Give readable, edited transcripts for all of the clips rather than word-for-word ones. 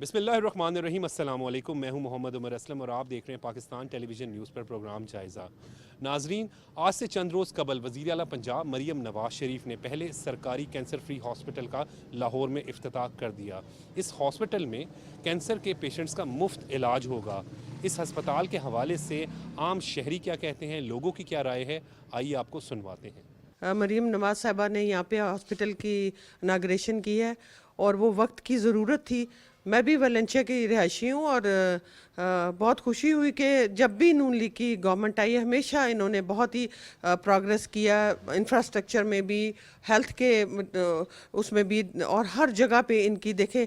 बिस्मिल्लाहिर्रहमानिर्रहीम अस्सलाम वालेकुम। मैं हूं मोहम्मद उमर असलम और आप देख रहे हैं पाकिस्तान टेलीविज़न न्यूज़ पर प्रोग्राम जायज़ा। नाजरीन, आज से चंद रोज़ कबल वज़ीर आला पंजाब मरीम नवाज़ शरीफ ने पहले सरकारी कैंसर फ्री हॉस्पिटल का लाहौर में इफ्तिताह कर दिया। इस हॉस्पिटल में कैंसर के पेशेंट्स का मुफ्त इलाज होगा। इस हस्पताल के हवाले से आम शहरी क्या कहते हैं, लोगों की क्या राय है, आइए आपको सुनवाते हैं। मरीम नवाज साहबा ने यहाँ पे हॉस्पिटल की इनाग्रेशन की है और वो वक्त की ज़रूरत थी। मैं भी वलेंशिया की रिहायशी हूँ और बहुत खुशी हुई कि जब भी नून लीग की गवर्नमेंट आई है हमेशा इन्होंने बहुत ही प्रोग्रेस किया, इंफ्रास्ट्रक्चर में भी, हेल्थ के उसमें भी, और हर जगह पे इनकी देखें,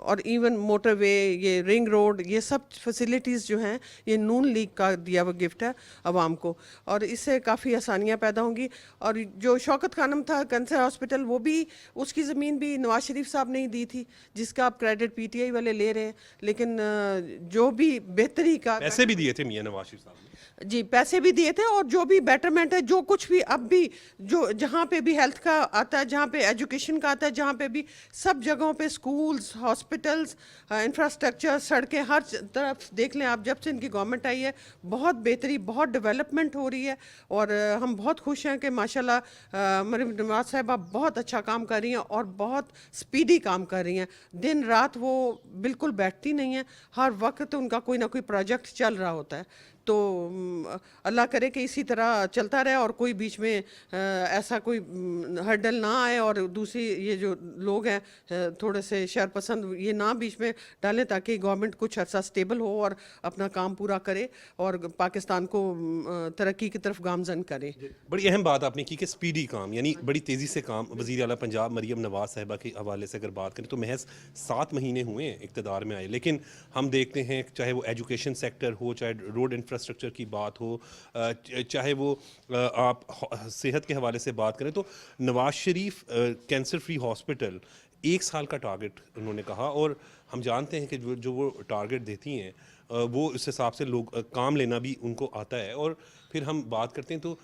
और इवन मोटरवे, ये रिंग रोड, ये सब फैसिलिटीज़ जो हैं ये नून लीग का दिया हुआ गिफ्ट है आवाम को, और इससे काफ़ी आसानियाँ पैदा होंगी। और जो शौकत खानम था कैंसर हॉस्पिटल, वो भी उसकी ज़मीन भी नवाज शरीफ साहब ने ही दी थी, जिसका आप क्रेडिट पीटीआई वाले ले रहे हैं, लेकिन जो भी बेहतरी का पैसे भी दिए थे मियां नवाज शरीफ साहब ने। जी पैसे भी दिए थे, और जो भी बेटरमेंट है, जो कुछ भी अब भी जो जहाँ पे भी हेल्थ का आता है, जहाँ पे एजुकेशन का आता है, जहाँ पे भी, सब जगहों पे स्कूल्स, हॉस्पिटल्स, इंफ्रास्ट्रक्चर, सड़कें, हर तरफ देख लें आप, जब से इनकी गवर्नमेंट आई है बहुत बेहतरी, बहुत डेवलपमेंट हो रही है। और हम बहुत खुश हैं कि माशाल्लाह मरीम नवाज साहिबा बहुत अच्छा काम कर रही हैं और बहुत स्पीडी काम कर रही हैं। दिन रात वो बिल्कुल बैठती नहीं है, हर वक्त उनका कोई ना कोई प्रोजेक्ट चल रहा होता है। तो अल्लाह करे कि इसी तरह चलता रहे और कोई बीच में ऐसा कोई हर्डल ना आए, और दूसरी ये जो लोग हैं थोड़े से शरपसंद, ये ना बीच में डालें, ताकि गवर्नमेंट कुछ अर्सा स्टेबल हो और अपना काम पूरा करे और पाकिस्तान को तरक्की की तरफ गामजन करे। बड़ी अहम बात आपने की कि स्पीडी काम, यानी बड़ी तेज़ी से काम। वज़ीर आला पंजाब मरीम नवाज साहिबा के हवाले से अगर बात करें तो महज 7 महीने हुए हैं इक़्तिदार में आए, लेकिन हम देखते हैं चाहे वो एजुकेशन सेक्टर हो, चाहे रोड इंफ्रास्ट्रक्चर की बात हो, चाहे वो आप सेहत के हवाले से बात करें, तो Nawaz Sharif cancer free hospital 1 साल का टारगेट उन्होंने कहा, और हम जानते हैं कि जो वो टारगेट देती हैं वो इस हिसाब से लोग काम लेना भी उनको आता है। और फिर हम बात करते हैं तो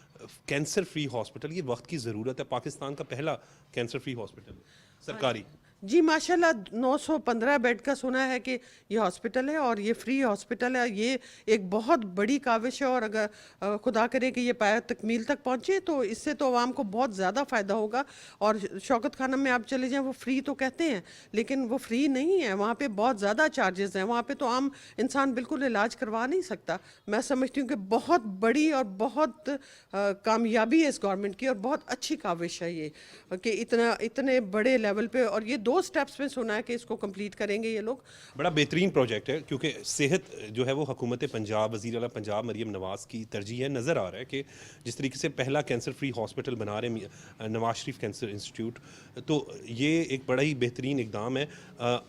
कैंसर फ्री हॉस्पिटल ये वक्त की ज़रूरत है। पाकिस्तान का पहला कैंसर फ्री हॉस्पिटल सरकारी। जी माशाल्लाह 915 बेड का सुना है कि ये हॉस्पिटल है, और ये फ्री हॉस्पिटल है। ये एक बहुत बड़ी काविश है, और अगर खुदा करे कि ये पाया तकमील तक पहुँचे तो इससे तो आवाम को बहुत ज़्यादा फ़ायदा होगा। और शौकत खानम में आप चले जाएँ, वो फ्री तो कहते हैं लेकिन वो फ्री नहीं है, वहाँ पे बहुत ज़्यादा चार्जेस हैं। वहाँ पे तो आम इंसान बिल्कुल इलाज करवा नहीं सकता। मैं समझती हूँ कि बहुत बड़ी और बहुत कामयाबी है इस गवर्नमेंट की, और बहुत अच्छी काविश है ये कि इतने बड़े लेवल पे, और ये 2 स्टेप्स में सुना है कि इसको कंप्लीट करेंगे ये लोग। बड़ा बेहतरीन प्रोजेक्ट है, क्योंकि सेहत जो है वो हुकूमत पंजाब, वज़ीर आला पंजाब मरीम नवाज़ की तरजीह है। नज़र आ रहा है कि जिस तरीके से पहला कैंसर फ्री हॉस्पिटल बना रहे हैं नवाज शरीफ कैंसर इंस्टीट्यूट, तो ये एक बड़ा ही बेहतरीन इकदाम है।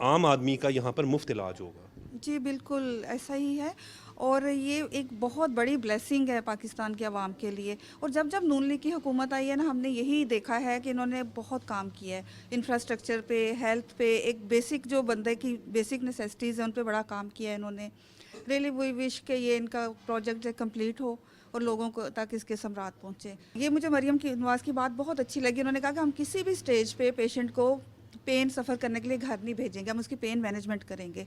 आम आदमी का यहाँ पर मुफ्त इलाज होगा। जी बिल्कुल ऐसा ही है, और ये एक बहुत बड़ी ब्लेसिंग है पाकिस्तान के अवाम के लिए। और जब जब नून लीग की हुकूमत आई है ना, हमने यही देखा है कि इन्होंने बहुत काम किया है इंफ्रास्ट्रक्चर पे, हेल्थ पे, एक बेसिक जो बंदे की बेसिक नेसेसिटीज़ हैं उन पे बड़ा काम किया है इन्होंने। रियली वी विश कि ये इनका प्रोजेक्ट कंप्लीट हो और लोगों को तक इसके समरात पहुँचे। ये मुझे मरीम की नवाज़ की बात बहुत अच्छी लगी। उन्होंने कहा कि हम किसी भी स्टेज पे पेशेंट को पेन सफ़र करने के लिए घर नहीं भेजेंगे, हम उसकी पेन मैनेजमेंट करेंगे।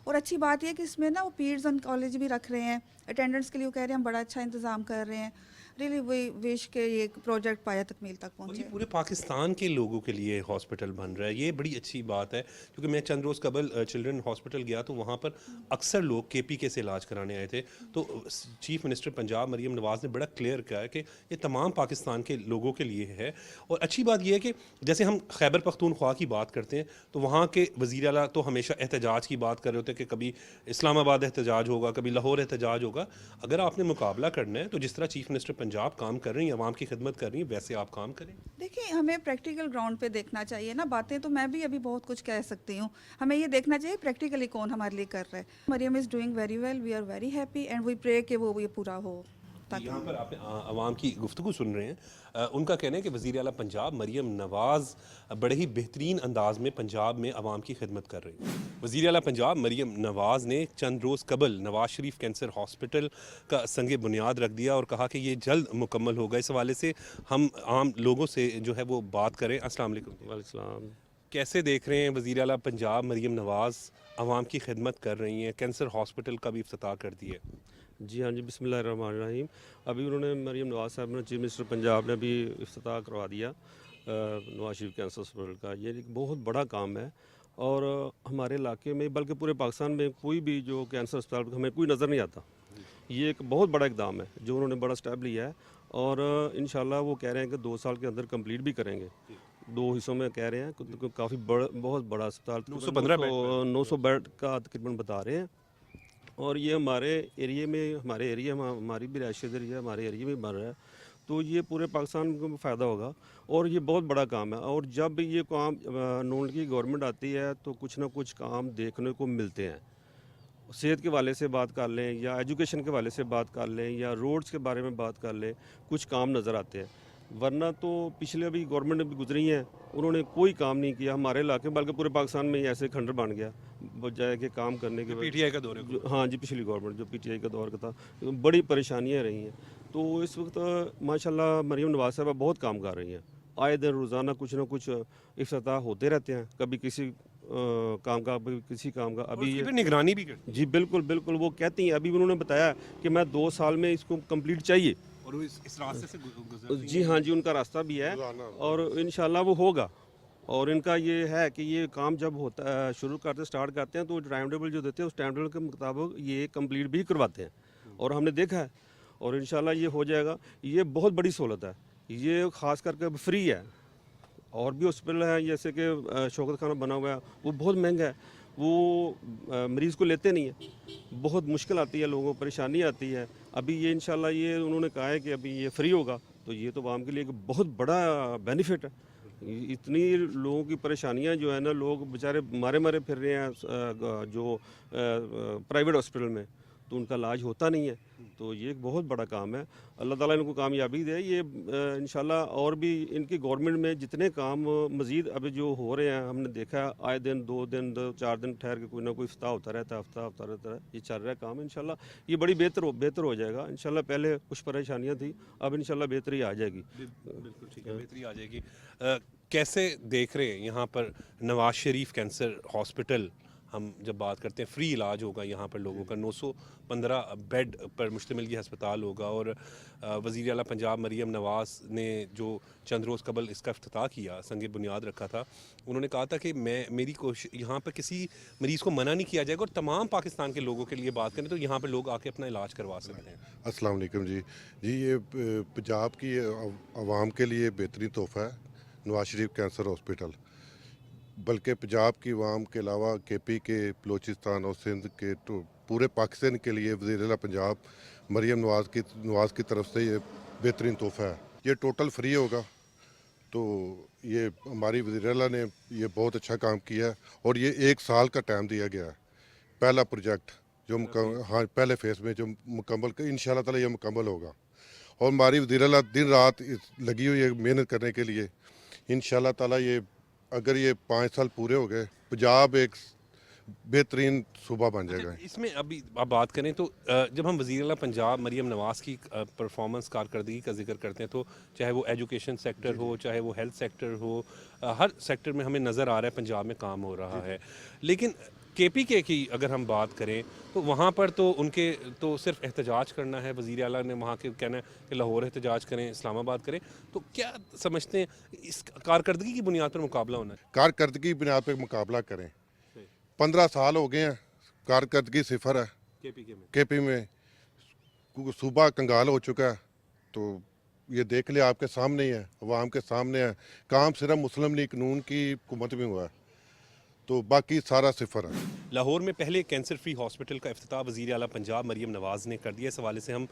और अच्छी बात यह है कि इसमें ना वो पीड्स ऑनकोलॉजी भी रख रहे हैं, अटेंडेंट्स के लिए वो कह रहे हैं हम बड़ा अच्छा इंतज़ाम कर रहे हैं। रियली वी विश के ये प्रोजेक्ट पाया तकमील तक और ये पहुँचे। पूरे पाकिस्तान के लोगों के लिए हॉस्पिटल बन रहा है, ये बड़ी अच्छी बात है। क्योंकि मैं चंद रोज़ कबल चिल्ड्रन हॉस्पिटल गया तो वहाँ पर अक्सर लोग केपीके से इलाज कराने आए थे। तो चीफ मिनिस्टर पंजाब मरीम नवाज़ ने बड़ा क्लियर किया है कि ये तमाम पाकिस्तान के लोगों के लिए है। और अच्छी बात यह है कि जैसे हम खैबर पख्तूनख्वा की बात करते हैं तो वहाँ के वज़ीर आला तो हमेशा एहतजाज की बात कर रहे होते हैं कि कभी इस्लामाबाद एहतजाज होगा, कभी लाहौर एहतजाज होगा। अगर आपने मुकाबला करना है तो जिस तरह चीफ मिनिस्टर पंजाब काम कर रही हैं, आवाम की खिदमत कर रही हैं, वैसे आप काम करें। देखिए हमें प्रैक्टिकल ग्राउंड पे देखना चाहिए ना। बातें तो मैं भी अभी बहुत कुछ कह सकती हूँ, हमें ये देखना चाहिए प्रैक्टिकली कौन हमारे लिए कर रहा है। Mariam is doing very well, we are very happy and we pray कि वो ये पूरा हो। यहाँ पर आप आवाम की गुफ्तगू सुन रहे हैं। उनका कहना है कि वज़ीर आला पंजाब मरीम नवाज़ बड़े ही बेहतरीन अंदाज में पंजाब में आवाम की खिदमत कर रही है। वज़ीर आला पंजाब मरीम नवाज़ ने चंद रोज़ कबल नवाज शरीफ कैंसर हॉस्पिटल का संगे बुनियाद रख दिया और कहा कि ये जल्द मुकम्मल होगा। इस हवाले से हम आम लोगों से जो है वो बात करें। अस्सलाम वालेकुम। वालेकुम। कैसे देख रहे हैं वज़ीर आला पंजाब मरीम नवाज़ आवाम की खिदमत कर रही हैं, कैंसर हॉस्पिटल का भी इफ्तिताह कर दिया। जी हाँ जी, बिस्मिल्लाहिर्रहमानिर्रहीम। अभी उन्होंने मरीम नवाज़ साहब ने, चीफ मिनिस्टर पंजाब ने भी इफ्तिताह करवा दिया नवाज शरीफ कैंसर हॉस्पिटल का। ये एक बहुत बड़ा काम है और हमारे इलाके में बल्कि पूरे पाकिस्तान में कोई भी जो कैंसर अस्पताल हमें कोई नज़र नहीं आता। ये एक बहुत बड़ा इकदाम है जो उन्होंने बड़ा स्टेप लिया है और इंशाल्लाह वो कह रहे हैं कि 2 साल के अंदर कंप्लीट भी करेंगे। 2 हिस्सों में कह रहे हैं, काफ़ी बहुत बड़ा अस्पताल, 900 बेड का तकरीबन बता रहे हैं। और ये हमारे एरिया में हमारी भी रिहायशी एरिया हमारे एरिया में बन रहा है, तो ये पूरे पाकिस्तान को फ़ायदा होगा और ये बहुत बड़ा काम है। और जब ये काम नून की गवर्नमेंट आती है तो कुछ ना कुछ काम देखने को मिलते हैं। सेहत के वाले से बात कर लें या एजुकेशन के वाले से बात कर लें या रोड्स के बारे में बात कर लें, कुछ काम नज़र आते हैं। वरना तो पिछले अभी गवर्नमेंट भी गुजरी हैं, उन्होंने कोई काम नहीं किया हमारे इलाके, बल्कि पूरे पाकिस्तान में ही ऐसे खंडर बन गया बजाय के काम करने के। पीटीआई का दौर है। हाँ जी, पिछली गवर्नमेंट जो पीटीआई का दौर का था, बड़ी परेशानियाँ रही हैं। तो इस वक्त माशाल्लाह मरीम नवाज़ साहब बहुत काम कर रही हैं। आए दिन रोज़ाना कुछ ना कुछ इफ्तिताह होते रहते हैं, कभी किसी काम का, कभी किसी काम का। अभी ये निगरानी भी करती जी बिल्कुल बिल्कुल, वो कहती हैं, अभी उन्होंने बताया कि मैं 2 साल में इसको कंप्लीट चाहिए और वो इस रास्ते से गुजरती जी हाँ जी, उनका रास्ता भी है और इंशाल्लाह वो होगा। और इनका ये है कि ये काम जब होता है, शुरू करते स्टार्ट करते हैं तो टाइम टेबल जो देते हैं उस टाइम टेबल के मुताबिक ये कंप्लीट भी करवाते हैं और हमने देखा है और इंशाल्लाह ये हो जाएगा। ये बहुत बड़ी सहूलत है, ये ख़ास करके फ्री है। और भी हॉस्पिटल है जैसे कि शौकत खाना बना हुआ है, वो बहुत महंगा है, वो मरीज़ को लेते नहीं है, बहुत मुश्किल आती है, लोगों को परेशानी आती है। अभी ये इंशाल्लाह ये उन्होंने कहा है कि अभी ये फ्री होगा, तो ये तो आवाम के लिए एक बहुत बड़ा बेनिफिट है। इतनी लोगों की परेशानियां जो है ना, लोग बेचारे मारे मारे फिर रहे हैं जो प्राइवेट हॉस्पिटल में, तो उनका इलाज होता नहीं है। तो ये एक बहुत बड़ा काम है, अल्लाह ताला इनको कामयाबी दे। ये इंशाल्लाह और भी इनकी गवर्नमेंट में जितने काम मज़ीद अभी जो हो रहे हैं, हमने देखा है आए दिन 2 दिन 4 दिन ठहर के कोई ना कोई इफ्ताह होता रहता है, हफ्ता रहता है, ये चल रहा है काम। इंशाल्लाह ये बड़ी बेहतर हो जाएगा। इंशाल्लाह पहले कुछ परेशानियाँ थी, अब इंशाल्लाह बेहतरी आ जाएगी। बिल्कुल ठीक है, बेहतरी आ जाएगी। कैसे देख रहे हैं यहाँ पर नवाज शरीफ कैंसर हॉस्पिटल? हम जब बात करते हैं फ्री इलाज होगा यहाँ पर लोगों का, 915 बेड पर मुश्तमिल ये अस्पताल होगा और वज़ीर आला पंजाब मरीम नवाज़ ने जो चंद रोज़ कबल इसका इफ्तिताह किया, संग बुनियाद रखा था, उन्होंने कहा था कि मेरी कोशिश यहाँ पर किसी मरीज़ को मना नहीं किया जाएगा और तमाम पाकिस्तान के लोगों के लिए बात करें तो यहाँ पर लोग आके अपना इलाज करवा सकते हैं। अस्सलाम वालेकुम जी। ये पंजाब की आवाम के लिए बेहतरीन तोहफ़ा है नवाज शरीफ कैंसर हॉस्पिटल, बल्कि पंजाब की आवाम के अलावा केपी के, बलोचिस्तान और सिंध के, तो पूरे पाकिस्तान के लिए वज़ीर आला पंजाब मरीम नवाज़ की तरफ से ये बेहतरीन तोहफ़ा है। ये टोटल फ्री होगा, तो ये हमारी वज़ीर आला ने ये बहुत अच्छा काम किया है और ये 1 साल का टाइम दिया गया है। पहला प्रोजेक्ट जो हाँ पहले फेज़ में जो मुकम्मल इंशाल्लाह ताला ये मुकम्मल होगा और हमारी वज़ीर आला दिन रात लगी हुई है मेहनत करने के लिए। इंशाल्लाह ताला ये अगर ये 5 साल पूरे हो गए, पंजाब एक बेहतरीन सूबा बन जाएगा। इसमें अभी आप बात करें तो जब हम वज़ीर आला पंजाब मरीम नवाज़ की परफॉर्मेंस कारकर्दगी का जिक्र करते हैं तो चाहे वो एजुकेशन सेक्टर हो, चाहे वो हेल्थ सेक्टर हो, हर सेक्टर में हमें नज़र आ रहा है पंजाब में काम हो रहा है। लेकिन KPK की अगर हम बात करें तो वहाँ पर तो उनके तो सिर्फ एहतजाज करना है, वज़ीर आला ने वहाँ के कहना है कि लाहौर एहतजाज करें, इस्लामाबाद करें, तो क्या समझते हैं इस कारकर्दगी की बुनियाद पर मुकाबला होना है? कारकर्दगी की बुनियाद पर मुकाबला करें। 15 साल हो गए हैं, कारकर्दगी सिफर है KP में, सूबा कंगाल हो चुका है। तो ये देख लिया, आपके सामने ही है, अवाम के सामने है। काम सिर्फ मुस्लिम लीग नून की हुकूमत में हुआ है, तो बाकी सारा सिफर है। लाहौर में पहले कैंसर फ्री हॉस्पिटल का इफ्तिताह वज़ीर आला पंजाब मरीम नवाज़ ने कर दिया। इस हवाले से हम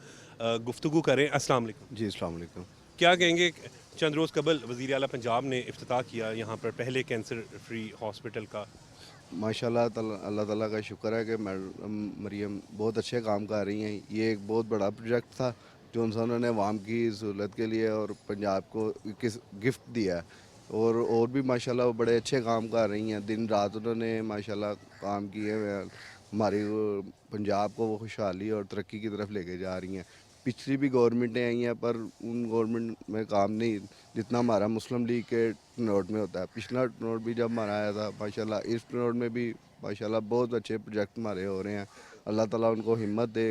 गुफ्तगू करें। अस्सलाम वालेकुम जी, अस्सलाम वालेकुम। क्या कहेंगे, चंद रोज़ कबल वज़ीर आला पंजाब ने इफ्तिताह किया यहाँ पर पहले कैंसर फ्री हॉस्पिटल का? माशाल्लाह अल्लाह ताला का शुक्र है कि मरियम बहुत अच्छे काम कर रही हैं। ये एक बहुत बड़ा प्रोजेक्ट था जो उन्होंने अवाम की सहूलत के लिए और पंजाब को गिफ्ट दिया है और भी माशाल्लाह वो बड़े अच्छे काम कर रही हैं। दिन रात उन्होंने माशाल्लाह काम किए हुए हैं, हमारी पंजाब को वो खुशहाली और तरक्की की तरफ लेके जा रही हैं। पिछली भी गवर्नमेंटें आई हैं पर उन गवर्नमेंट में काम नहीं जितना हमारा मुस्लिम लीग के नोट में होता है। पिछला नोट भी जब हमारा आया था माशाल्लाह, इस नोट में भी माशाल्लाह बहुत अच्छे प्रोजेक्ट हमारे हो रहे हैं। अल्लाह ताला उनको हिम्मत दे,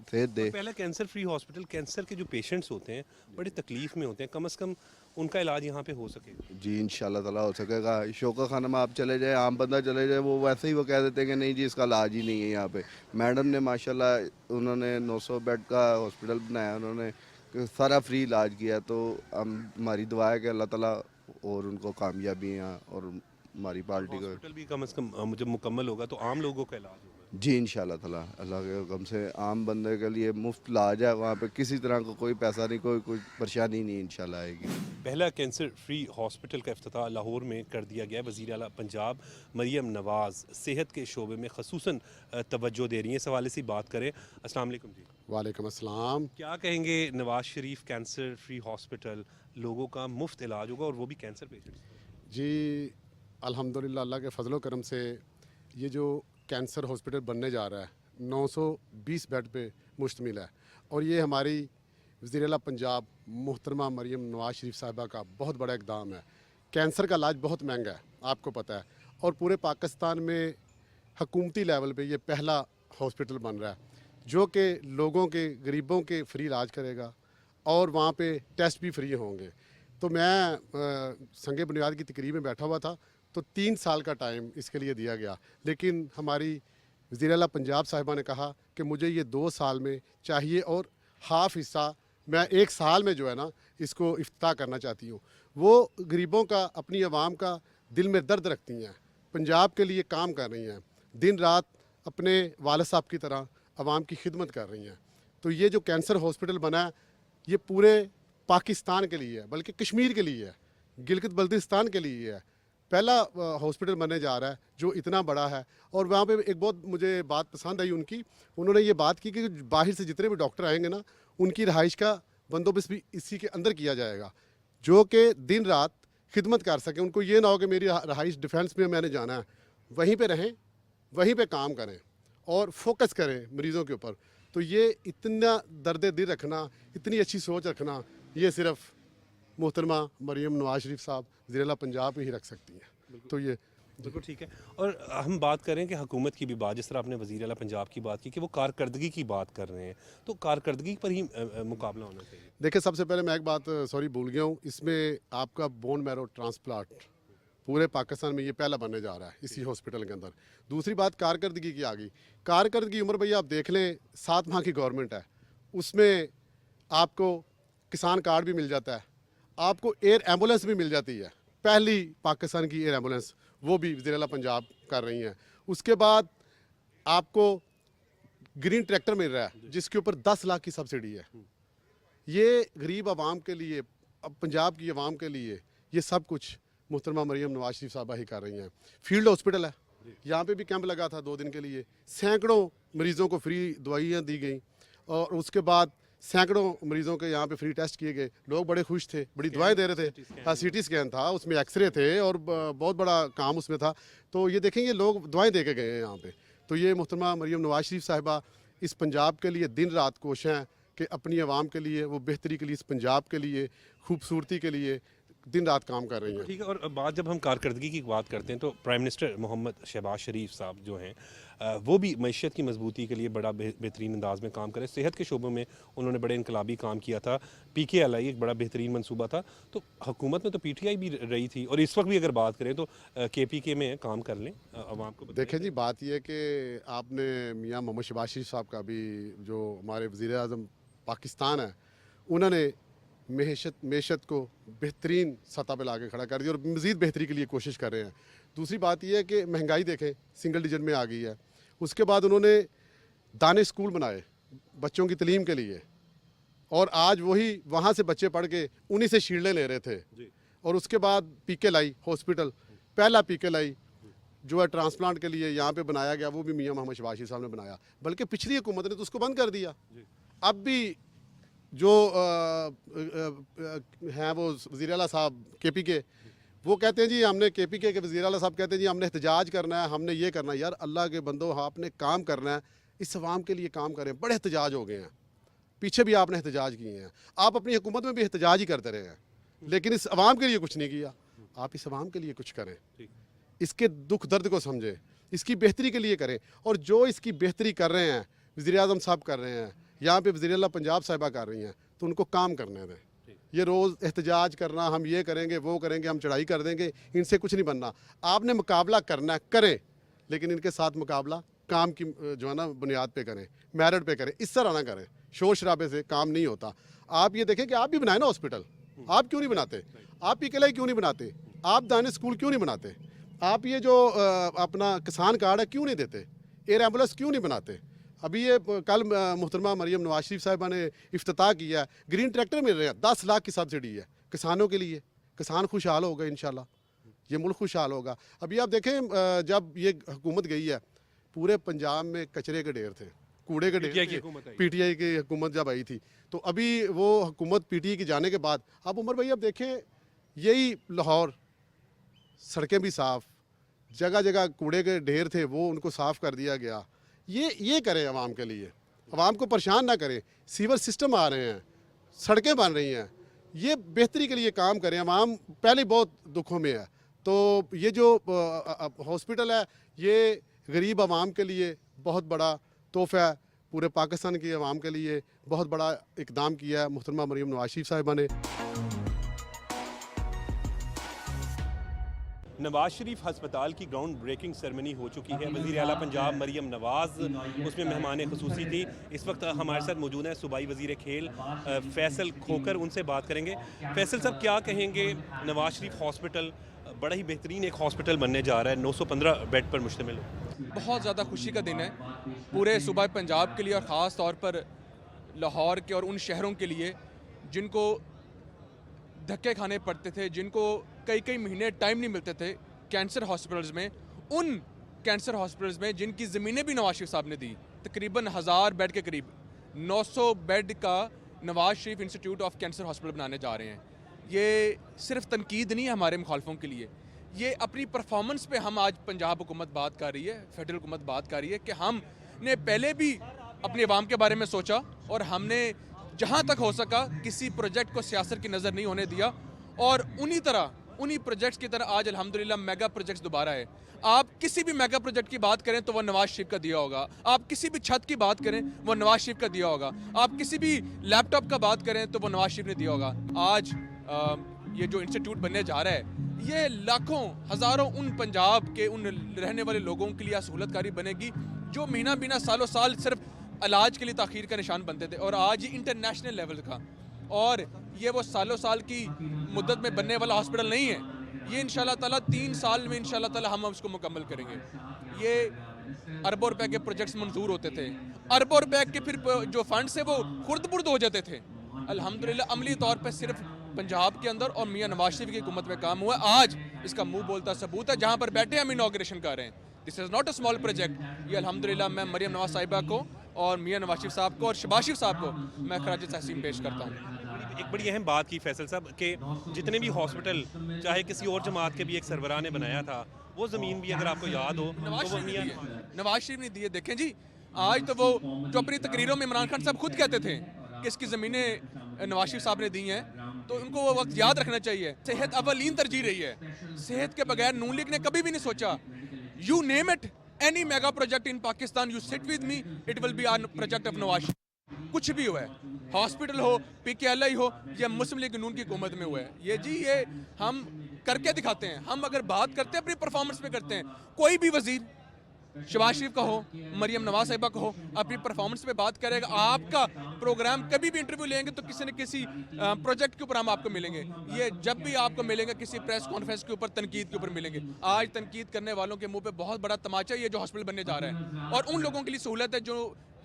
सेहत दे। पहला कैंसर फ्री हॉस्पिटल, कैंसर के जो पेशेंट्स होते हैं बड़ी तकलीफ में होते हैं, कम से कम उनका इलाज यहाँ पे हो सके। जी इंशाल्लाह ताला हो सकेगा। शोका खाना में आप चले जाए, आम बंदा चले जाए, वो वैसे ही वो कह देते हैं कि नहीं जी इसका इलाज ही नहीं है यहाँ पे। मैडम ने माशाल्लाह उन्होंने 900 बेड का हॉस्पिटल बनाया, उन्होंने सारा फ्री इलाज किया। तो हमारी दुआ है कि अल्लाह ताला और उनको कामयाबियाँ और हमारी पार्टी को। हॉस्पिटल भी कम से कम जब मुकम्मल होगा तो आम लोगों का इलाज होगा। जी इंशाल्लाह ताला अल्लाह के हुक्म से आम बंदे के लिए मुफ्त इलाज है वहाँ पे, किसी तरह का कोई पैसा नहीं, कोई परेशानी नहीं इंशाल्लाह आएगी। पहला कैंसर फ्री हॉस्पिटल का इफ्तिताह लाहौर में कर दिया गया है। वज़ीर आला पंजाब मरियम नवाज़ सेहत के शोबे में खसूसन तवज्जो दे रही हैं। इस हवाले से बात करें। अस्सलाम वालेकुम जी। वालेकुम अस्सलाम। क्या कहेंगे, नवाज शरीफ कैंसर फ्री हॉस्पिटल, लोगों का मुफ्त इलाज होगा और वो भी कैंसर पेशेंट्स। जी अल्हम्दुलिल्लाह अल्लाह के फजलो करम से ये जो कैंसर हॉस्पिटल बनने जा रहा है 920 बेड पे मुश्तमिल है, और ये हमारी वज़ीर आला पंजाब मोहतरमा मरियम नवाज शरीफ साहिबा का बहुत बड़ा इक़दाम है। कैंसर का इलाज बहुत महंगा है, आपको पता है, और पूरे पाकिस्तान में हकूमती लेवल पे ये पहला हॉस्पिटल बन रहा है जो कि लोगों के, गरीबों के फ्री इलाज करेगा और वहाँ पे टेस्ट भी फ्री होंगे। तो मैं संगे बुनियाद की तकरीब में बैठा हुआ था, तो 3 साल का टाइम इसके लिए दिया गया, लेकिन हमारी वज़ीर आला पंजाब साहिबा ने कहा कि मुझे ये 2 साल में चाहिए और हाफ़ हिस्सा मैं 1 साल में जो है ना इसको इफ्तिताह करना चाहती हूँ। वो गरीबों का, अपनी आवाम का दिल में दर्द रखती हैं, पंजाब के लिए काम कर रही हैं, दिन रात अपने वालिद साहब की तरह आवाम की खिदमत कर रही हैं। तो ये जो कैंसर हॉस्पिटल बना है ये पूरे पाकिस्तान के लिए है, बल्कि कश्मीर के लिए है, गिलगित बल्तिस्तान के लिए है। पहला हॉस्पिटल बनने जा रहा है जो इतना बड़ा है। और वहाँ पे एक बहुत मुझे बात पसंद आई उनकी, उन्होंने ये बात की कि बाहर से जितने भी डॉक्टर आएंगे ना उनकी रहाइश का बंदोबस्त भी इसी के अंदर किया जाएगा, जो कि दिन रात खिदमत कर सकें। उनको ये ना हो कि मेरी रहाइश डिफेंस में मैंने जाना है, वहीं पे रहें, वहीं पे काम करें और फोकस करें मरीज़ों के ऊपर। तो ये इतना दर्द दिल रखना, इतनी अच्छी सोच रखना, ये सिर्फ मोहतरमा मरियम नवाज शरीफ साहब वज़ीर आला पंजाब ही रख सकती हैं। तो ये बिल्कुल ठीक है। और हम बात करें कि हुकूमत की भी बात, जिस तरह आपने वज़ीर आला पंजाब की बात की कि वो कारकर्दगी की बात कर रहे हैं, तो कारकर्दगी पर ही मुकाबला होना चाहिए। देखिए, सबसे पहले मैं एक बात सॉरी भूल गया हूँ, इसमें आपका बोन मैरो ट्रांसप्लांट पूरे पाकिस्तान में ये पहला बनने जा रहा है इसी हॉस्पिटल के अंदर। दूसरी बात कारकर्दगी की आ गई। कारकर्दगी उम्र भैया आप देख लें, 7 माह की गवर्नमेंट है, उसमें आपको किसान कार्ड भी मिल जाता है, आपको एयर एम्बुलेंस भी मिल जाती है, पहली पाकिस्तान की एयर एम्बुलेंस, वो भी वज़ीर आला पंजाब कर रही हैं। उसके बाद आपको ग्रीन ट्रैक्टर मिल रहा है जिसके ऊपर 10 लाख की सब्सिडी है। ये गरीब आवाम के लिए, अब पंजाब की आवाम के लिए ये सब कुछ मोहतरमा मरियम नवाज शरीफ साहबा ही कर रही हैं। फील्ड हॉस्पिटल है, यहाँ पे भी कैंप लगा था 2 दिन के लिए, सैकड़ों मरीज़ों को फ्री दवाइयाँ दी गई, और उसके बाद सैकड़ों मरीज़ों के यहाँ पे फ्री टेस्ट किए गए। लोग बड़े खुश थे, बड़ी दुआएं दे रहे थे। हाँ, CT स्कैन था, उसमें एक्सरे थे और बहुत बड़ा काम उसमें था। तो ये देखेंगे लोग दुआएं दे के गए हैं यहाँ पे। तो ये मोहतरमा मरियम नवाज शरीफ साहिबा इस पंजाब के लिए दिन रात कोशिश हैं कि अपनी आवाम के लिए, वो बेहतरी के लिए, इस पंजाब के लिए, खूबसूरती के लिए दिन रात काम कर रही हैं। ठीक है। और बात जब हम कारकर्दगी की बात करते हैं तो प्राइम मिनिस्टर मोहम्मद शहबाज शरीफ साहब जो हैं वो भी मईशत की मजबूती के लिए बड़ा बेहतरीन अंदाज में काम करें। सेहत के शोबे में उन्होंने बड़े इनकलाबी काम किया था। PKLI एक बड़ा बेहतरीन मनसूबा था। तो हुकूमत में तो PTI भी रही थी, और इस वक्त भी अगर बात करें तो KPK में काम कर लें, आवाम को बताएं। देखें जी, बात यह है कि आपने मियाँ मोहम्मद शहबाज शरीफ साहब का भी, जो हमारे वज़ीर आज़म पाकिस्तान है, उन्होंने मेशत को बेहतरीन सतह पे लाके खड़ा कर दिया और मज़ीद बेहतरी के लिए कोशिश कर रहे हैं। दूसरी बात यह है कि महंगाई देखें सिंगल डिजिट में आ गई है। उसके बाद उन्होंने दाने स्कूल बनाए बच्चों की तालीम के लिए, और आज वही वहाँ से बच्चे पढ़ के उन्हीं से शील्डें ले रहे थे। और उसके बाद PKLI हॉस्पिटल, पहला PKLI जो है ट्रांसप्लांट के लिए यहाँ पे बनाया गया, वो भी मियाँ मोहम्मद शहबाज शरीफ साहब ने बनाया, बल्कि पिछली हुकूमत ने तो उसको बंद कर दिया। अब भी जो हैं वो वज़ीर आला साहब KPK, वो कहते हैं जी हमने KPK के वज़ीर आला साहब कहते हैं जी हमने एहतजाज करना है, हमने ये करना है। यार अल्लाह के बंदो, आपने काम करना है, इस अवाम के लिए काम करें। बड़े एहतजाज हो गए हैं, पीछे भी आपने एहतजाज किए हैं, आप अपनी हुकूमत में भी एहतजाज ही करते रहे हैं, लेकिन इस अवाम के लिए कुछ नहीं किया। आप इस अवाम के लिए कुछ करें, इसके दुख दर्द को समझें, इसकी बेहतरी के लिए करें। और जो इसकी बेहतरी कर रहे हैं, वज़ीर-ए-आज़म साहब कर रहे हैं, यहाँ पे वज़ीर-ए-आला पंजाब साहिबा कर रही हैं, तो उनको काम करने दें। ये रोज़ एहतजाज करना, हम ये करेंगे वो करेंगे, हम चढ़ाई कर देंगे, इनसे कुछ नहीं बनना। आपने मुकाबला करना है, करें, लेकिन इनके साथ मुकाबला काम की जो है ना बुनियाद पे करें, मेरिट पे करें, इस तरह ना करें। शोर शराबे से काम नहीं होता। आप ये देखें कि आप भी बनाए ना हॉस्पिटल, आप क्यों नहीं बनाते? आप ही अकेले क्यों नहीं बनाते? आप दाने स्कूल क्यों नहीं बनाते? आप ये जो अपना किसान कार्ड है क्यों नहीं देते? एयर एम्बुलेंस क्यों नहीं बनाते? अभी ये कल मोहतरमा मरियम नवाज शरीफ साहिबा ने इफ्तिताह किया है, ग्रीन ट्रैक्टर मिल रहे हैं, 10 लाख की सब्सिडी है किसानों के लिए। किसान खुशहाल होगा इंशाल्लाह, ये मुल्क खुशहाल होगा। अभी आप देखें जब ये हुकूमत गई है, पूरे पंजाब में कचरे के ढेर थे, कूड़े के ढेर थे। पीटीआई की हुकूमत जब आई थी, तो अभी वो हुकूमत पीटीआई की जाने के बाद अब उमर भाई अब देखें, यही लाहौर सड़कें भी साफ़, जगह जगह कूड़े के ढेर थे वो उनको साफ़ कर दिया गया। ये करें आवाम के लिए, आवाम को परेशान ना करें। सीवर सिस्टम आ रहे हैं, सड़कें बन रही हैं, ये बेहतरी के लिए काम करें। आवाम पहले बहुत दुखों में है, तो ये जो हॉस्पिटल है ये गरीब आवाम के लिए बहुत बड़ा तोहफ़ा है। पूरे पाकिस्तान की आवाम के लिए बहुत बड़ा इकदाम किया है मोहतरमा मरियम नवाज शरीफ साहिबा ने। नवाज शरीफ हस्पताल की ग्राउंड ब्रेकिंग सेरेमनी हो चुकी है। वज़ीर आला पंजाब मरियम नवाज़ उसमें मेहमान खुसूसी थी। इस वक्त हमारे साथ मौजूद हैं सूबाई वज़ीर खेल फैसल खोकर, उनसे बात करेंगे। फैसल साहब क्या कहेंगे, नवाज शरीफ हॉस्पिटल बड़ा ही बेहतरीन एक हॉस्पिटल बनने जा रहा है, 915 बेड पर मुश्तमिल हो। बहुत ज़्यादा खुशी का दिन है पूरे सूबा पंजाब के लिए, और ख़ास तौर पर लाहौर के और उन शहरों के लिए जिनको धक्के खाने पड़ते थे, जिनको कई कई महीने टाइम नहीं मिलते थे कैंसर हॉस्पिटल्स में। उन कैंसर हॉस्पिटल्स में जिनकी ज़मीनें भी नवाज शरीफ साहब ने दी, तकरीबन 1000 बेड के करीब, 900 बेड का Nawaz Sharif institute of cancer hospital बनाने जा रहे हैं। ये सिर्फ तनकीद नहीं है हमारे मुखालफों के लिए, ये अपनी परफॉर्मेंस पे हम आज पंजाब हुकूमत बात कर रही है, फेडरल हुकूमत बात कर रही है कि हमने पहले भी अपनी आवाम के बारे में सोचा और हमने जहाँ तक हो सका किसी प्रोजेक्ट को सियासत की नज़र नहीं होने दिया, और उन्हीं प्रोजेक्ट्स की तरह आज अल्हम्दुलिल्लाह मेगा प्रोजेक्ट्स दोबारा है। आप किसी भी मेगा प्रोजेक्ट की बात करें तो वह नवाज शरीफ का दिया होगा, आप किसी भी छत की बात करें वो नवाज शरीफ का दिया होगा, आप किसी भी लैपटॉप का बात करें तो वो नवाज शरीफ ने दिया होगा। आज ये जो इंस्टीट्यूट बनने जा रहा है, ये लाखों हज़ारों उन पंजाब के उन रहने वाले लोगों के लिए सहूलतकारी बनेगी जो महीना बीना सालों साल सिर्फ इलाज के लिए ताख़ीर का निशान बनते थे, और आज ये इंटरनेशनल लेवल का, और ये वो सालों साल की मुद्दत में बनने वाला हॉस्पिटल नहीं है। ये इंशाल्लाह ताला 3 साल में इंशाल्लाह ताला हम उसको मुकम्मल करेंगे। ये अरबों रुपए के प्रोजेक्ट्स मंजूर होते थे, अरबों रुपए के फिर जो फंड्स है वो खुर्द-बुर्द हो जाते थे। अल्हम्दुलिल्लाह अमली तौर पर सिर्फ पंजाब के अंदर और मियां नवाज शरीफ की हुकूमत में काम हुआ। आज इसका मुंह बोलता सबूत है, जहाँ पर बैठे हम इनॉग्रेशन कर रहे हैं। This is not a small project. ये अल्हम्दुलिल्लाह मैं मरियम नवाज साहिबा को और मियां नवाज शरीफ साहब को और शहबाज शरीफ साहब को मैं खराज तहसीन पेश करता हूँ। एक बड़ी अहम बात की फैसल साहब कि जितने भी हॉस्पिटल चाहे किसी और जमात के भी एक सरबराह ने बनाया था, वो ज़मीन भी अगर आपको याद हो नवाज तो वो शरीफ मियां ने दिए, नवाज शरीफ ने दिए। देखें जी, आज तो वो जो अपनी तकरीरों में इमरान खान साहब खुद कहते थे कि इसकी ज़मीनें नवाज शरीफ साहब ने दी हैं, तो उनको वो वक्त याद रखना चाहिए। सेहत अवलीन तरजीह रही है, सेहत के बगैर नून लीग ने कभी भी नहीं सोचा। You name it, any mega project in Pakistan, you sit with me, it will be on project of Nawaz Sharif. कुछ भी हुआ है, हॉस्पिटल हो, PKLI हो, या मुस्लिम लीग नून की हुकूमत में हुआ है, ये जी ये हम करके दिखाते हैं। हम अगर बात करते हैं अपनी परफॉर्मेंस पे करते हैं, कोई भी वजीर शहबाज शरीफ का हो, मरियम नवाज साहिबा का हो, अपनी परफॉर्मेंस पे बात करेगा। आपका प्रोग्राम कभी भी इंटरव्यू लेंगे तो किसी न किसी प्रोजेक्ट के ऊपर हम आपको मिलेंगे। ये जब भी आपको मिलेंगे किसी प्रेस कॉन्फ्रेंस के ऊपर तनकीद के ऊपर मिलेंगे। आज तनकीद करने वालों के मुंह पे बहुत बड़ा तमाचा ये जो हॉस्पिटल बनने जा रहा है, और उन लोगों के लिए सहूलत है जो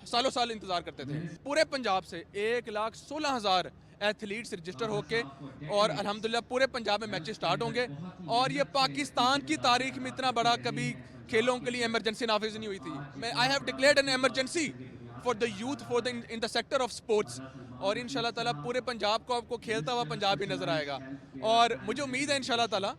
सालों साल इंतजार करते थे। पूरे पंजाब से 1,16,000 एथलीट्स रजिस्टर होके, और अल्हम्दुलिल्लाह पूरे पंजाब में मैचेस स्टार्ट होंगे। और ये पाकिस्तान की तारीख में इतना बड़ा कभी खेलों के लिए इमरजेंसी नाफिज नहीं हुई थी। I have declared an emergency for the youth for the in the sector of sports, और इंशाल्लाह ताला पूरे पंजाब को आपको खेलता हुआ पंजाब ही नजर आएगा। और मुझे उम्मीद है इंशाल्लाह ताला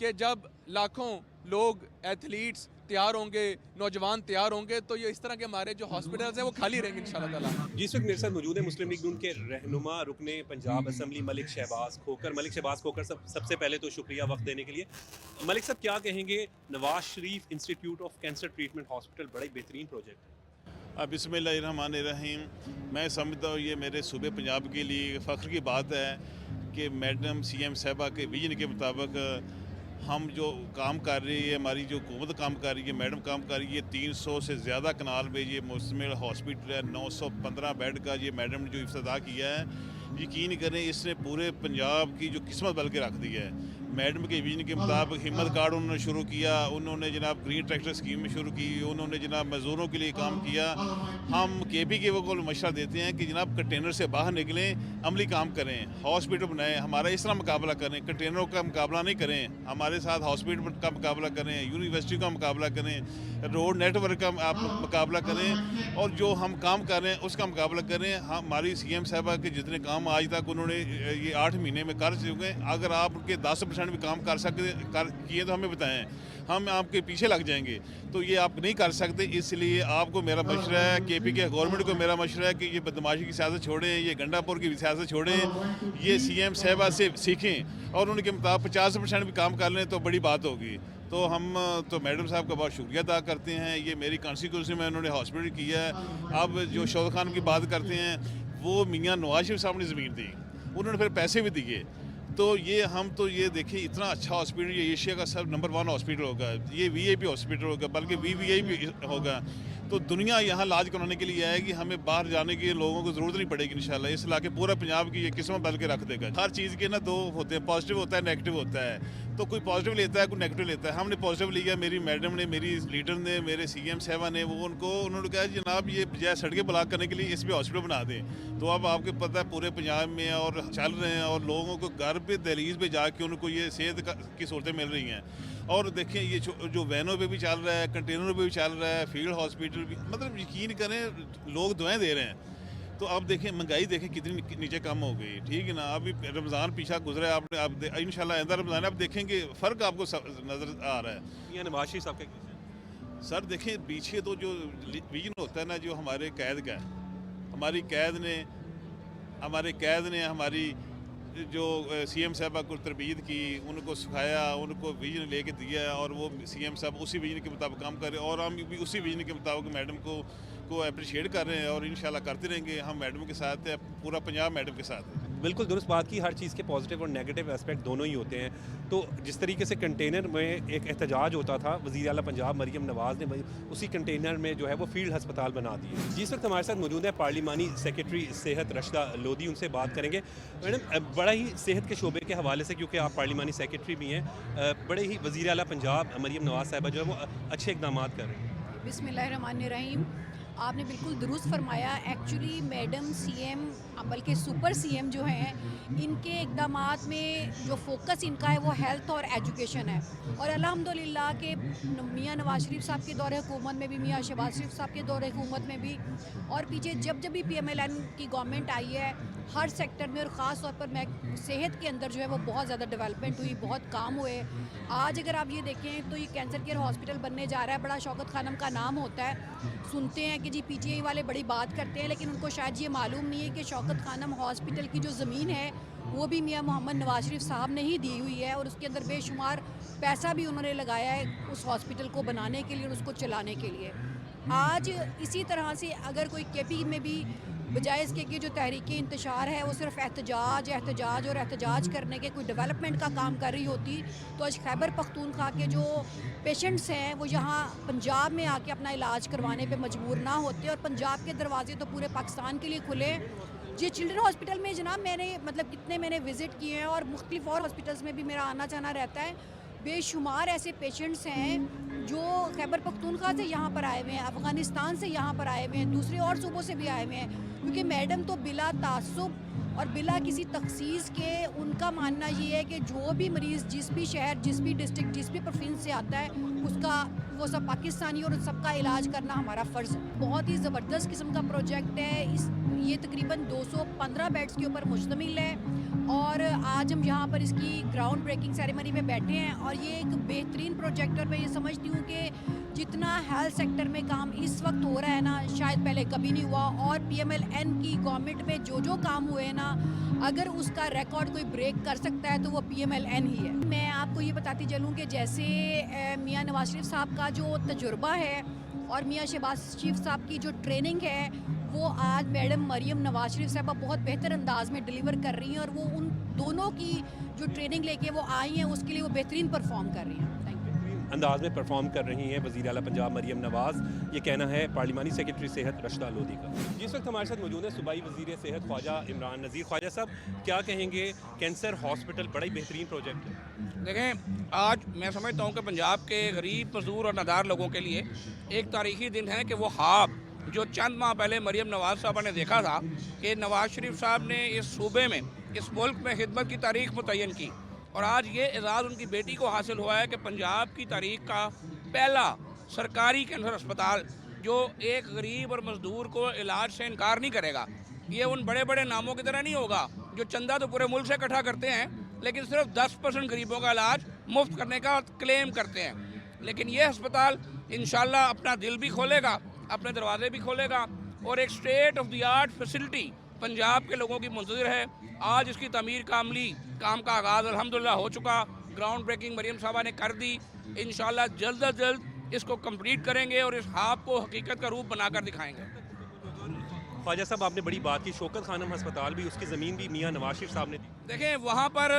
कि जब लाखों लोग एथलीट्स तैयार होंगे, नौजवान तैयार होंगे, तो ये इस तरह के हमारे जो हॉस्पिटल्स हैं वो खाली रहेंगे इंशाल्लाह ताला। जिस वक्त मेरे साथ मौजूद है मुस्लिम लीग नून के रहनुमा रुकने पंजाब असम्बली मलिक शहबाज खोकर सबसे पहले तो शुक्रिया वक्त देने के लिए। मलिक साहब, क्या कहेंगे, Nawaz Sharif institute of cancer treatment hospital बड़ा ही बेहतरीन प्रोजेक्ट है। बिस्मिल्लाहिर्रहमानिर्रहीम। मैं समझता हूँ ये मेरे सूबे पंजाब के लिए फ़ख्र की बात है कि मैडम CM साहबा के विजन के मुताबिक हम जो काम कर रही है, हमारी जो हुकूमत काम कर रही है, मैडम काम कर रही है, 300 से ज़्यादा कनाल में ये मुश्तमिल हॉस्पिटल है, 915 बेड का ये मैडम ने जो इफ्तिताह किया है, यकीन करें इसने पूरे पंजाब की जो किस्मत बदल के रख दी है। मैडम के विजन के मुताबिक हिम्मत कार्ड उन्होंने शुरू किया, उन्होंने जनाब ग्रीन ट्रैक्टर स्कीम में शुरू की, उन्होंने जनाब मज़दूरों के लिए काम किया। हम KP के को मशवरा देते हैं कि जनाब कंटेनर से बाहर निकलें, अमली काम करें, हॉस्पिटल बनाएं, हमारा इस तरह मुकाबला करें, कंटेनरों का मुकाबला नहीं करें, हमारे साथ हॉस्पिटल का मुकाबला करें, यूनिवर्सिटी का मुकाबला करें, रोड नेटवर्क का आप मुकाबला करें, और जो हम काम कर रहे हैं उसका मुकाबला करें। हमारी CM साहबा के जितने काम आज तक उन्होंने ये 8 महीने में कर चुके हैं, अगर आप उनके 10% भी काम कर किए तो हमें बताएं, हम आपके पीछे लग जाएंगे। तो ये आप नहीं कर सकते, इसलिए आपको मेरा मशवरा है, KP के गवर्नमेंट को मेरा मशवरा है कि ये बदमाशी की सियासत छोड़ें, ये गंडापुर की सियासत छोड़ें, ये CM साहबा से सीखें और उनके मुताबिक 50% भी काम कर लें तो बड़ी बात होगी। तो हम तो मैडम साहब का बहुत शुक्रिया अदा करते हैं। ये मेरी कॉन्स्टिट्यूंसी में उन्होंने हॉस्पिटल किया है। अब जो शौकत खान की बात करते हैं, वो मियाँ नवाज शरीफ साहब ने ज़मीन दी, उन्होंने फिर पैसे भी दिए। तो ये हम तो ये देखिए इतना अच्छा हॉस्पिटल, ये एशिया का सब नंबर 1 हॉस्पिटल होगा, ये VIP हॉस्पिटल होगा, बल्कि VVIP होगा। तो दुनिया यहाँ इलाज कराने के लिए आएगी, हमें बाहर जाने के लोगों को ज़रूरत नहीं पड़ेगी इंशाल्लाह। इस इलाके पूरा पंजाब की ये किस्मत बदल के रख देगा। हर चीज़ के ना 2 होते हैं, पॉजिटिव होता है, नेगेटिव होता है। तो कोई पॉजिटिव लेता है, कोई नेगेटिव लेता है। हमने पॉजिटिव लिया, मेरी मैडम ने, मेरी लीडर ने, मेरे CM साहबा ने, वो उन्होंने कहा जनाब ये बजाय सड़कें ब्लॉक करने के लिए इस पर हॉस्पिटल बना दें। तो अब आपको पता है पूरे पंजाब में और चल रहे हैं, और लोगों को घर पे दहलीज पे जाके उनको ये सेहत की सहूलतें मिल रही हैं। और देखें ये जो वैनों पे भी चल रहा है, कंटेनरों पे भी चल रहा है, फील्ड हॉस्पिटल भी, मतलब यकीन करें लोग दुआएं दे रहे हैं। तो अब देखें महंगाई देखें कितनी नीचे कम हो गई, ठीक है ना। अभी रमज़ान पीछा गुजरा है, आपने आप इंशाल्लाह आइंदा रमज़ान आप देखेंगे फ़र्क आपको नज़र आ रहा है। ये नवाज शरीफ साहब का सर देखें पीछे तो जो विजन होता है ना, जो हमारे कैद का है, हमारी कैद ने हमारी जो CM साहबा को तरबियत की, उनको सिखाया, उनको विजन लेके दिया, और वो CM साहब उसी विजन के मुताबिक काम कर रहे हैं, और हम भी उसी विजन के मुताबिक मैडम को अप्रिशिएट कर रहे हैं, और इंशाल्लाह करते रहेंगे। हम मैडम के साथ है, पूरा पंजाब मैडम के साथ है। बिल्कुल दुरुस्त बात की, हर चीज़ के पॉजिटिव और नेगेटिव एस्पेक्ट दोनों ही होते हैं। तो जिस तरीके से कंटेनर में एक एहतजाज होता था, वज़ीर आला पंजाब मरीम नवाज़ ने उसी कंटेनर में जो है वो फील्ड हस्पताल बना दिए। जिस वक्त हमारे साथ मौजूद है पार्लिमानी सेक्रेटरी सेहत रशदा लोधी, उनसे बात करेंगे। मैडम, बड़ा ही सेहत के शोबे के हवाले से, क्योंकि आप पार्लिमानी सेक्रेटरी भी हैं, बड़े ही वज़ीर आला पंजाब मरीम नवाज़ साहिबा जो है वो अच्छे इक़दाम कर रहे हैं। बिस्मिल्लाहिर्रहमानिर्रहीम। आपने बिल्कुल दुरुस्त फरमाया। एक्चुअली मैडम CM बल्कि सुपर CM जो हैं, इनके इक़दामात में जो फोकस इनका है वो हेल्थ और एजुकेशन है। और अल्हम्दुलिल्लाह के मियाँ नवाज शरीफ साहब के दौरे हुकूमत में भी, मियाँ शहबाज शरीफ साहब के दौरे हुकूमत में भी, और पीछे जब भी PMLN की गवर्नमेंट आई है, हर सेक्टर में और ख़ास तौर पर सेहत के अंदर जो है वो बहुत ज़्यादा डेवलपमेंट हुई, बहुत काम हुए। आज अगर आप ये देखें तो ये कैंसर केयर हॉस्पिटल बनने जा रहा है, बड़ा शौकत खानम का नाम होता है। सुनते हैं कि जी PTI वाले बड़ी बात करते हैं, लेकिन उनको शायद ये मालूम नहीं है कि शौकत खानम हॉस्पिटल की जो ज़मीन है वो भी मियाँ मोहम्मद नवाज शरीफ साहब ने ही दी हुई है, और उसके अंदर बेशुमार पैसा भी उन्होंने लगाया है उस हॉस्पिटल को बनाने के लिए और उसको चलाने के लिए। आज इसी तरह से अगर कोई KP में भी बजाय इसके कि जो तहरीक इंतशार है वो सिर्फ एहतजाज करने के कोई डेवलपमेंट का काम कर रही होती, तो आज खैबर पख्तूनख्वा के जो पेशेंट्स हैं वो यहाँ पंजाब में आके अपना इलाज करवाने पे मजबूर ना होते, और पंजाब के दरवाजे तो पूरे पाकिस्तान के लिए खुले। ये चिल्ड्रन हॉस्पिटल में जनाब मैंने विज़िट किए हैं, और मुख्तलिफ और हॉस्पिटल्स में भी मेरा आना जाना रहता है। बेशुमार ऐसे पेशेंट्स हैं जो खैबर पख्तूनख्वा से यहाँ पर आए हुए हैं, अफ़गानिस्तान से यहाँ पर आए हुए हैं, दूसरे और सूबों से भी आए हुए हैं, क्योंकि मैडम तो बिला तासुब और बिला किसी तखसीस के उनका मानना ये है कि जो भी मरीज़ जिस भी शहर, जिस भी डिस्ट्रिक्ट, जिस भी प्रोविंस से आता है उसका वो सब पाकिस्तानी और सबका इलाज करना हमारा फ़र्ज़ है। बहुत ही ज़बरदस्त किस्म का प्रोजेक्ट है। ये तकरीबन 215 बेड्स के ऊपर मुश्तमिल है, और आज हम यहाँ पर इसकी ग्राउंड ब्रेकिंग सेरेमनी में बैठे हैं, और ये एक बेहतरीन प्रोजेक्ट, और मैं ये समझती हूँ कि जितना हेल्थ सेक्टर में काम इस वक्त हो रहा है ना, शायद पहले कभी नहीं हुआ। और PMLN की गवर्नमेंट में जो काम हुए हैं ना, अगर उसका रिकॉर्ड कोई ब्रेक कर सकता है तो वो PMLN ही है। मैं आपको ये बताती चलूँ कि जैसे मियां नवाज शरीफ साहब का जो तजुर्बा है और मियां शहबाज शरीफ साहब की जो ट्रेनिंग है, वो आज मैडम मरियम नवाज शरीफ साहबा बहुत बेहतर अंदाज में डिलीवर कर रही हैं। और वो उन दोनों की जो ट्रेनिंग लेके वो आई हैं, उसके लिए वो बेहतरीन परफॉर्म कर रही हैं। अंदाज में परफॉर्म कर रही हैं वज़ीर आला पंजाब मरियम नवाज़, ये कहना है पार्लिमानी सेक्रेटरी सेहत रशदा लोधी का। जिस वक्त हमारे साथ मौजूद है सूबाई वज़ीर सेहत ख्वाजा इमरान नज़ीर। ख्वाजा साहब, क्या कहेंगे, कैंसर हॉस्पिटल बड़ा ही बेहतरीन प्रोजेक्ट है। देखें, आज मैं समझता हूँ कि पंजाब के गरीब, मजदूर और नादार लोगों के लिए एक तारीखी दिन है कि वो ख्वाब जो चंद माह पहले मरियम नवाज़ साहबा ने देखा था कि नवाज़ शरीफ साहब ने इस सूबे में, इस मुल्क में खिदमत की तारीख मुतय्यन की, और आज ये एजाज़ उनकी बेटी को हासिल हुआ है कि पंजाब की तारीख का पहला सरकारी कैंसर अस्पताल जो एक गरीब और मजदूर को इलाज से इनकार नहीं करेगा। ये उन बड़े बड़े नामों की तरह नहीं होगा जो चंदा तो पूरे मुल्क से इकट्ठा करते हैं, लेकिन सिर्फ 10% गरीबों का इलाज मुफ्त करने का क्लेम करते हैं। लेकिन ये अस्पताल इंशाल्लाह अपना दिल भी खोलेगा, अपने दरवाजे भी खोलेगा, और एक state of the art facility Punjab के लोगों की मंजूर है। आज इसकी तमीर का अमली काम का आगाज़ अल्हम्दुलिल्लाह हो चुका, ग्राउंड ब्रेकिंग मरियम साहबा ने कर दी। इंशाल्लाह जल्द अज जल्द इसको कंप्लीट करेंगे और इस ख्वाब को हकीकत का रूप बनाकर दिखाएंगे। ख्वाजा साहब, आपने बड़ी बात की, शौकत खानम अस्पताल भी, उसकी ज़मीन भी मियां नवाज शरीफ साहब ने दी। देखें, वहाँ पर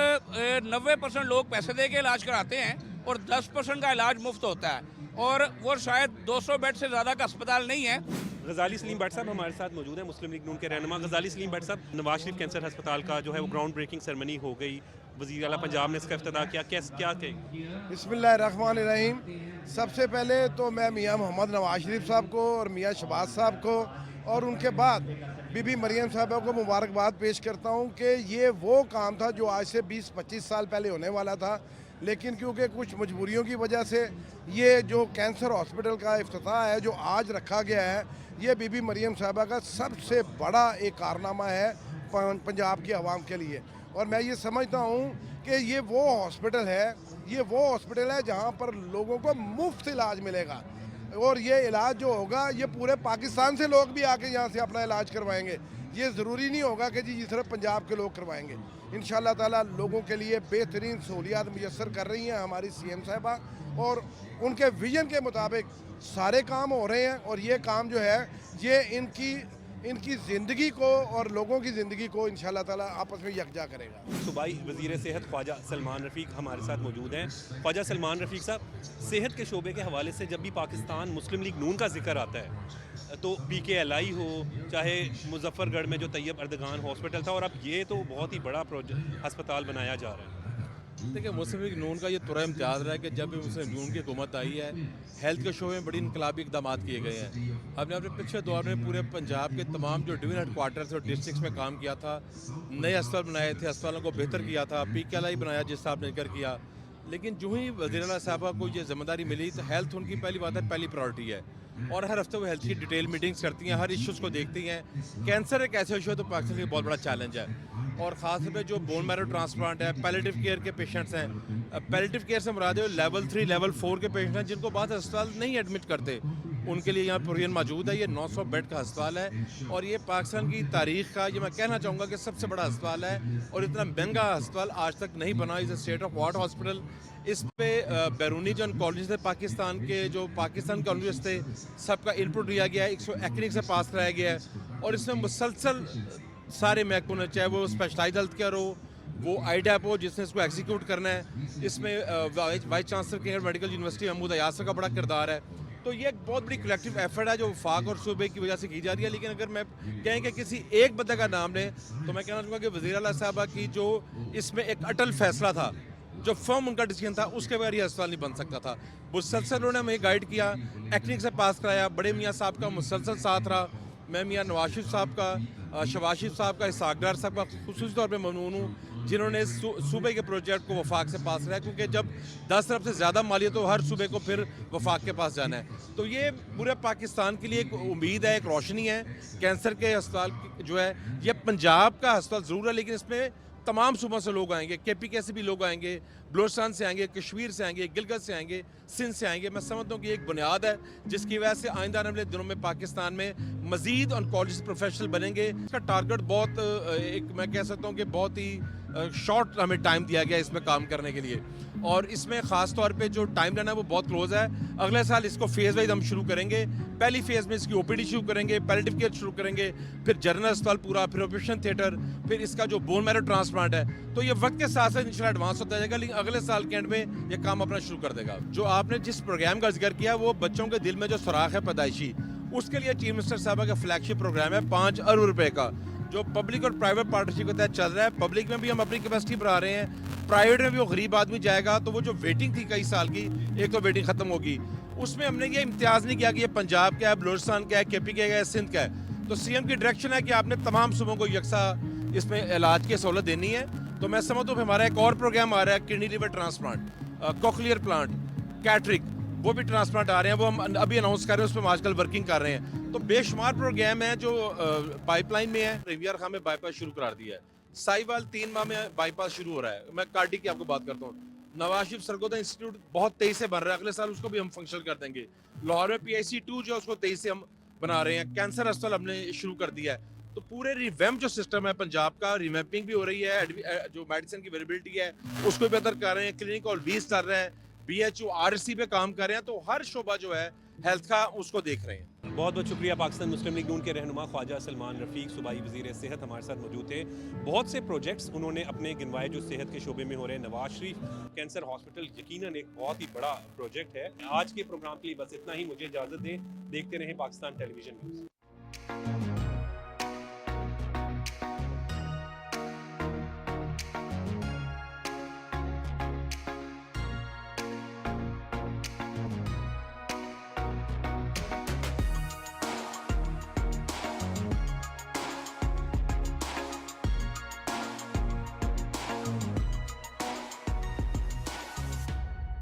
90% लोग पैसे दे के इलाज कराते हैं और 10% का इलाज मुफ्त होता है, और वो शायद 200 बेड से ज़्यादा का अस्पताल नहीं है। गजाली सलीम भट्ट साहब हमारे साथ मौजूद हैं, मुस्लिम लीग नून के रहनुमा। गजाली सलीम भट्ट साहब, नवाज शरीफ कैंसर अस्पताल का जो है वो ग्राउंड ब्रेकिंग सेरेमनी हो गई, वज़ीर आला पंजाब ने इसका इफ्तिताह किया, क्या कहें? बिस्मिल्लाहिर्रहमानिर्रहीम। सबसे पहले तो मैं मियां मोहम्मद नवाज शरीफ साहब को और मियां शहबाज साहब को और उनके बाद बीबी मरियम साहबा को मुबारकबाद पेश करता हूँ कि ये वो काम था जो आज से 20-25 साल पहले होने वाला था, लेकिन क्योंकि कुछ मजबूरियों की वजह से ये जो कैंसर हॉस्पिटल का इफ्तिताह है जो आज रखा गया है, ये बीबी मरियम साहबा का सबसे बड़ा एक कारनामा है पंजाब की आवाम के लिए। और मैं ये समझता हूँ कि ये वो हॉस्पिटल है जहाँ पर लोगों को मुफ्त इलाज मिलेगा, और ये इलाज जो होगा ये पूरे पाकिस्तान से लोग भी आके यहाँ से अपना इलाज करवाएंगे। ये ज़रूरी नहीं होगा कि जी सिर्फ पंजाब के लोग करवाएंगे। इंशाल्लाह ताला लोगों के लिए बेहतरीन सहूलियात मुयस्सर कर रही हैं हमारी CM साहिबा, और उनके विजन के मुताबिक सारे काम हो रहे हैं, और ये काम जो है ये इनकी ज़िंदगी को और लोगों की ज़िंदगी को इंशाल्लाह ताला आपस में यकजा करेगा। सूबाई वज़ीर सेहत ख्वाजा सलमान रफ़ीक हमारे साथ मौजूद हैं। ख्वाजा सलमान रफ़ीक साहब, सेहत के शोबे के हवाले से जब भी पाकिस्तान मुस्लिम लीग नून का जिक्र आता है तो PKLI हो, चाहे मुजफ्फरगढ़ में जो तैयब अर्दगान हॉस्पिटल था, और अब ये तो बहुत ही बड़ा अस्पताल बनाया जा रहा है। देखिए, मुस्लिम लीग नून का ये तुरा इम्तियाज़ रहा है कि जब भी मुस्लिम लीग नून की हुकूमत आई है, हेल्थ के शोबे में बड़ी इनकलाबी इकदाम किए गए हैं। हमने अपने पिछले दौर में पूरे पंजाब के तमाम जो डिवीजन हेडक्वार्टर्स और डिस्ट्रिक्ट्स में काम किया था, नए अस्पताल बनाए थे, अस्पतालों को बेहतर किया था, PKLI बनाया जिस साहब ने जिक्र किया। लेकिन जो ही वज़ीर आला साहबा को ये जिम्मेदारी मिली तो हेल्थ उनकी पहली बात है, पहली प्रायोरिटी है, और हर हफ्ते वो हेल्थ की डिटेल मीटिंग्स करती हैं, हर इश्यूज़ को देखती हैं। कैंसर एक ऐसा इशू है तो पाकिस्तान के लिए बहुत बड़ा चैलेंज है, और ख़ास तौर पे जो बोन मैरो ट्रांसप्लांट है, पैलेटिव केयर के पेशेंट्स हैं। पैलेटिव केयर से मुराद है लेवल 3 लेवल 4 के पेशेंट हैं जिनको बाद अस्पताल नहीं एडमिट करते, उनके लिए यहाँ प्रोविजन मौजूद है। ये 900 बेड का अस्पताल है, और ये पाकिस्तान की तारीख का, ये मैं कहना चाहूँगा कि सबसे बड़ा अस्पताल है, और इतना महंगा अस्पताल आज तक नहीं बना। इस स्टेट ऑफ आर्ट हॉस्पिटल, इस पे बैरूनी जो कॉलेज थे पाकिस्तान के, जो पाकिस्तान कॉलेज थे, सबका इनपुट लिया गया है, 100 एक्रिक से पास कराया गया है, और इसमें मुसलसल सारे महकमे, चाहे वो स्पेशलाइज हेल्थ केयर हो, वो IDAP हो जिसने इसको एग्जीक्यूट करना है, इसमें vice chancellor King medical university Mahmood Ayasar का बड़ा किरदार है। तो ये एक बहुत बड़ी कलेक्टिव एफर्ट है जो वफाक और सूबे की वजह से की जा रही है। लेकिन अगर मैं कहें कि किसी एक बंदे का नाम लें तो मैं कहना चाहूँगा कि वज़ीर आला साहबा की जो इसमें एक अटल फैसला था, जो फर्म उनका डिसीजन था, उसके बगैर ये अस्पताल नहीं बन सकता था। मुसलसल उन्होंने हमें गाइड किया, एक्निक से पास कराया, बड़े मियाँ साहब का मुसलसल साथ रहा, मैं मियाँ नवाज शरीफ साहब का, शहबाज शरीफ साहब का, इसाकदार साहब का खुसूसी तौर पर ममनून हूँ जिन्होंने सूबे के प्रोजेक्ट को वफाक से पास कराया, क्योंकि जब 10 अरब से ज़्यादा मालियत तो हर सूबे को फिर वफाक के पास जाना है। तो ये पूरे पाकिस्तान के लिए एक उम्मीद है, एक रोशनी है। कैंसर के अस्पताल जो है ये पंजाब का अस्पताल ज़रूर है, लेकिन इसमें तमाम सूबों से लोग आएंगे, KPK से भी लोग आएंगे, बलोचिस्तान से आएंगे, कश्मीर से आएंगे, गिलगित से आएंगे, सिंध से आएंगे। मैं समझता हूँ कि एक बुनियाद है जिसकी वजह से आइंदा आने वाले दिनों में पाकिस्तान में मजीद ऑन्कोलॉजिस्ट प्रोफेशनल बनेंगे। इसका टारगेट बहुत एक मैं कह सकता हूँ कि बहुत ही शॉर्ट हमें टाइम दिया गया इसमें काम करने के लिए, और इसमें ख़ास तौर पे जो टाइम लाइन है वो बहुत क्लोज है। अगले साल इसको फेज़ वाइज हम शुरू करेंगे। पहली फेज़ में इसकी OPD शुरू करेंगे, पैलिएटिव केयर शुरू करेंगे, फिर जनरल अस्पताल पूरा, फिर ऑपरेशन थिएटर, फिर इसका जो बोन मैरो ट्रांसप्लांट है। तो ये वक्त के साथ साथ इंशाल्लाह एडवांस होता जाएगा, लेकिन अगले साल के एंड में ये काम अपना शुरू कर देगा। जो आपने जिस प्रोग्राम का जिक्र किया वो बच्चों के दिल में जो सुराख है पैदाइशी, उसके लिए चीफ मिनिस्टर साहब का फ्लैगशिप प्रोग्राम है 5 अरब रुपए का, जो पब्लिक और प्राइवेट पार्टनरशिप के तहत चल रहा है। पब्लिक में भी हम अपनी कैपेसिटी बढ़ा रहे हैं, प्राइवेट में भी वो गरीब आदमी जाएगा। तो वो जो वेटिंग थी कई साल की, एक तो वेटिंग खत्म होगी, उसमें हमने ये इम्तियाज़ नहीं किया कि ये पंजाब का है, बलोचिस्तान का है, KPK का है, सिंध का है। तो CM की डायरेक्शन है कि आपने तमाम सूबों को यकसा इसमें इलाज की सहूलत देनी है। तो मैं समझता हूँ हमारा एक और प्रोग्राम आ रहा है, kidney liver transplant, cochlear plant, cataract, वो भी ट्रांसप्लांट आ रहे हैं, वो हम अभी अनाउंस कर रहे हैं, उस पर हम आजकल वर्किंग कर रहे हैं। तो बेशुमार प्रोग्राम है जो पाइपलाइन में है। रिवियर खां में बाईपास शुरू करा दिया है, साहिवाल 3 माह में बाईपास शुरू हो रहा है। मैं कार्डी की आपको बात करता हूँ। नवाज शरीफ सरगोदा इंस्टीट्यूट बहुत तेजी से बन रहा है, अगले साल उसको भी हम फंक्शनल कर देंगे। लाहौर में PIC 2 जो उसको तेजी से हम बना रहे हैं। कैंसर अस्पताल हमने शुरू कर दिया है। तो पूरे रिवैम्प जो सिस्टम है पंजाब का, रिवैम्पिंग भी हो रही है, जो मेडिसिन की अवेलेबिलिटी है उसको भी बेहतर कर रहे हैं, क्लिनिक और 20 कर रहे हैं, BHO RC पे काम कर रहे हैं। तो हर शोबा जो है हेल्थ का उसको देख रहे हैं। बहुत बहुत शुक्रिया। पाकिस्तान मुस्लिम लीग नून के रहनुमा ख्वाजा सलमान रफ़ीक सूबाई वज़ीर सेहत हमारे साथ मौजूद थे। बहुत से प्रोजेक्ट्स उन्होंने अपने गिनवाए जो सेहत के शोबे में हो रहे हैं। नवाज शरीफ कैंसर हॉस्पिटल यकीनन एक बहुत ही बड़ा प्रोजेक्ट है। आज के प्रोग्राम के लिए बस इतना ही, मुझे इजाज़त दें। देखते रहें पाकिस्तान टेलीविजन न्यूज़।